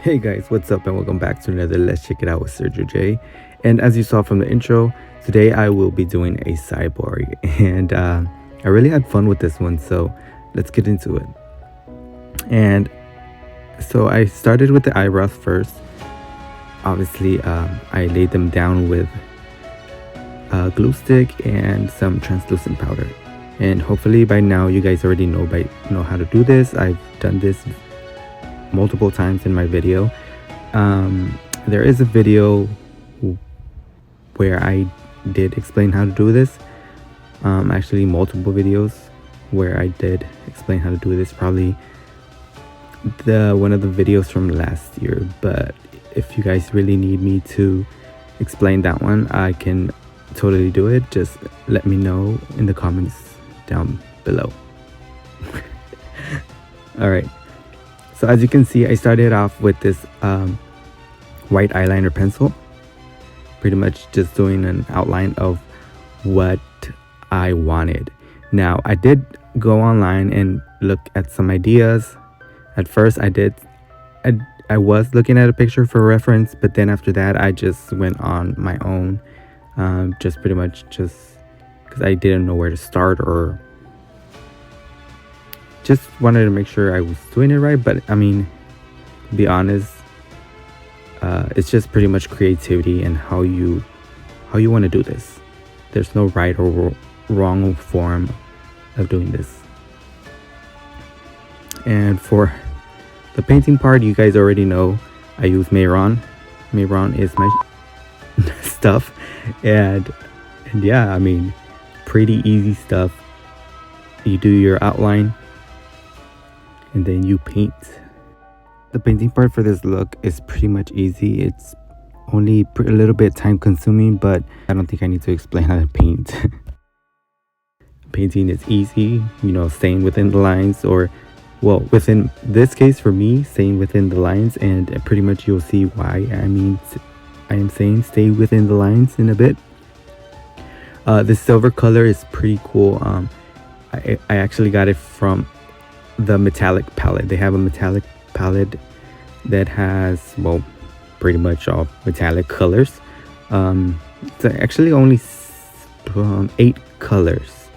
Hey guys, what's up and welcome back to another Let's Check It Out with Sergio J. And as you saw from the intro, today I will be doing a cyborg, and I really had fun with this one, so let's get into it. And so I started with the eyebrows first. Obviously, I laid them down with a glue stick and some translucent powder. And hopefully by now you guys already know how to do this. I've done this multiple times in my video. There is a video where I did explain how to do this. Actually multiple videos where I did explain how to do this, probably one of the videos from last year. But if you guys really need me to explain that one, I can totally do it. Just let me know in the comments down below. All right, so as you can see, I started off with this white eyeliner pencil, pretty much just doing an outline of what I wanted. Now I did go online and look at some ideas. At first I was looking at a picture for reference, but then after that I just went on my own, just pretty much just because I didn't know where to start, or just wanted to make sure I was doing it right. But I mean, to be honest, it's just pretty much creativity and how you want to do this. There's no right or wrong form of doing this. And for the painting part, you guys already know I use Mayron. Mayron is my stuff, and yeah, I mean, pretty easy stuff. You do your outline and then you paint. The painting part for this look is pretty much easy. It's only a little bit time consuming, but I don't think I need to explain how to paint. Painting is easy, staying within the lines, or well, within this case for me, staying within the lines, and pretty much you'll see why I am saying stay within the lines in a bit. This silver color is pretty cool. I actually got it from the metallic palette. They have a metallic palette that has, well, pretty much all metallic colors. It's actually only 8 colors.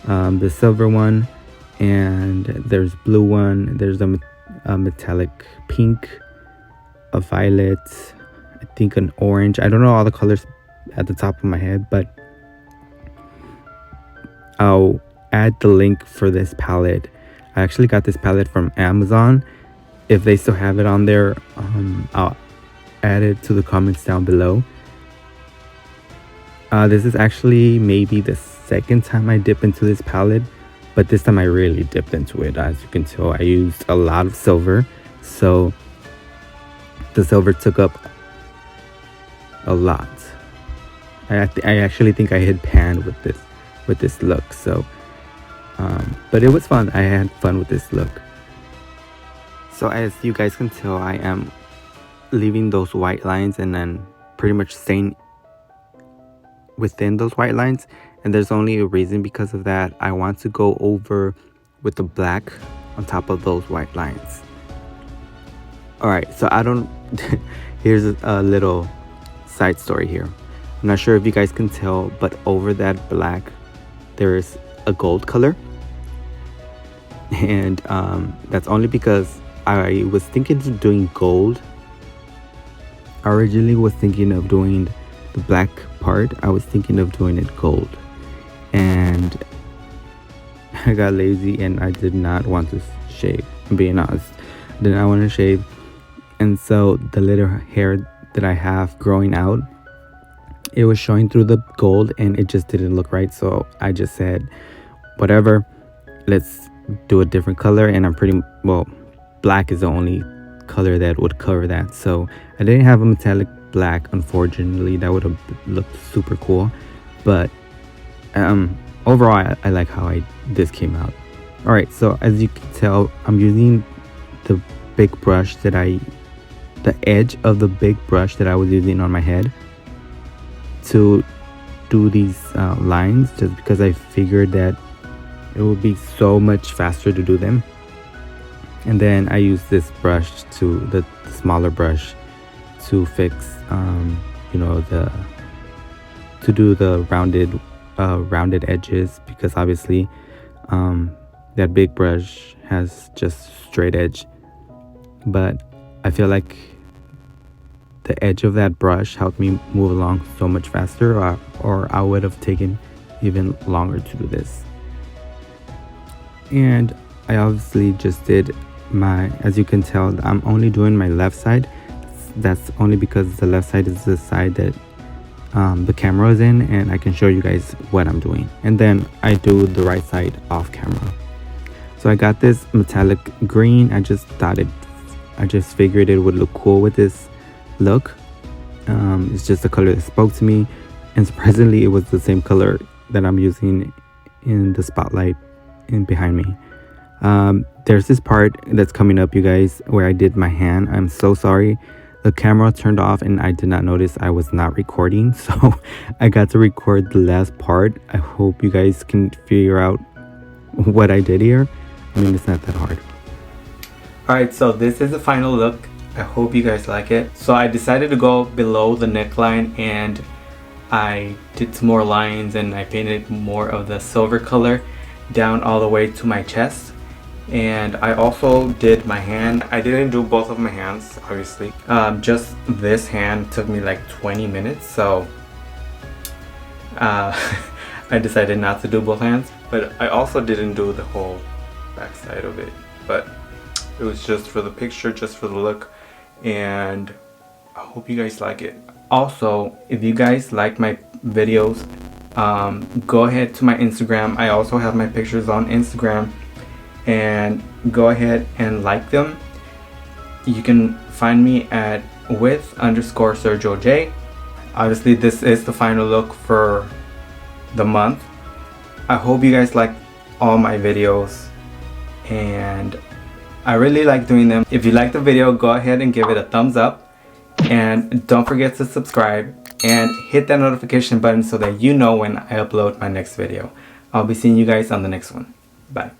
The silver one, and there's blue one, there's a metallic pink, a violet, I think an orange. I don't know all the colors at the top of my head, but I'll add the link for this palette. I actually got this palette from Amazon. If they still have it on there, I'll add it to the comments down below. This is actually maybe the second time I dip into this palette, but this time I really dipped into it. As you can tell, I used a lot of silver, so the silver took up a lot. I actually think I hit pan with this look. So but it was fun. I had fun with this look. So as you guys can tell, I am leaving those white lines and then pretty much staying within those white lines, and there's only a reason. Because of that, I want to go over with the black on top of those white lines. Alright, so here's a little side story here. I'm not sure if you guys can tell, but over that black there is a gold color, and that's only because I was thinking of doing gold. I originally was thinking of doing the black part. I was thinking of doing it gold, and I got lazy and I did not want to shave. I'm being honest, I did not want to shave, and so the little hair that I have growing out, it was showing through the gold and it just didn't look right. So I just said, whatever, let's do a different color. And black is the only color that would cover that. So I didn't have a metallic black, unfortunately. That would have looked super cool, but overall I like how this came out. All right, so as you can tell, I'm using the big brush the edge of the big brush that I was using on my head to do these lines, just because I figured that it would be so much faster to do them. And then I use this brush, to the smaller brush, to fix you know, to do the rounded edges, because obviously that big brush has just straight edge, but I feel like the edge of that brush helped me move along so much faster, or I would have taken even longer to do this. And I obviously just did my, as you can tell, I'm only doing my left side. That's only because the left side is the side that the camera is in, and I can show you guys what I'm doing. And then I do the right side off camera. So I got this metallic green. I just figured it would look cool with this look. It's just the color that spoke to me, and surprisingly it was the same color that I'm using in the spotlight in behind me. There's this part that's coming up, you guys, where I did my hand. I'm so sorry. The camera turned off and I did not notice I was not recording, so I got to record the last part. I hope you guys can figure out what I did here. I mean, it's not that hard. Alright, so this is the final look. I hope you guys like it. So I decided to go below the neckline, and I did some more lines, and I painted more of the silver color down all the way to my chest. And I also did my hand. I didn't do both of my hands, obviously. Just this hand took me like 20 minutes, so I decided not to do both hands. But I also didn't do the whole back side of it, but it was just for the picture, just for the look, and I hope you guys like it. Also, if you guys like my videos, go ahead to my Instagram. I also have my pictures on Instagram, and go ahead and like them. You can find me at with_SergioJ. Obviously this is the final look for the month. I hope you guys like all my videos, and I really like doing them. If you like the video, go ahead and give it a thumbs up, and don't forget to subscribe and hit that notification button so that you know when I upload my next video. I'll be seeing you guys on the next one. Bye.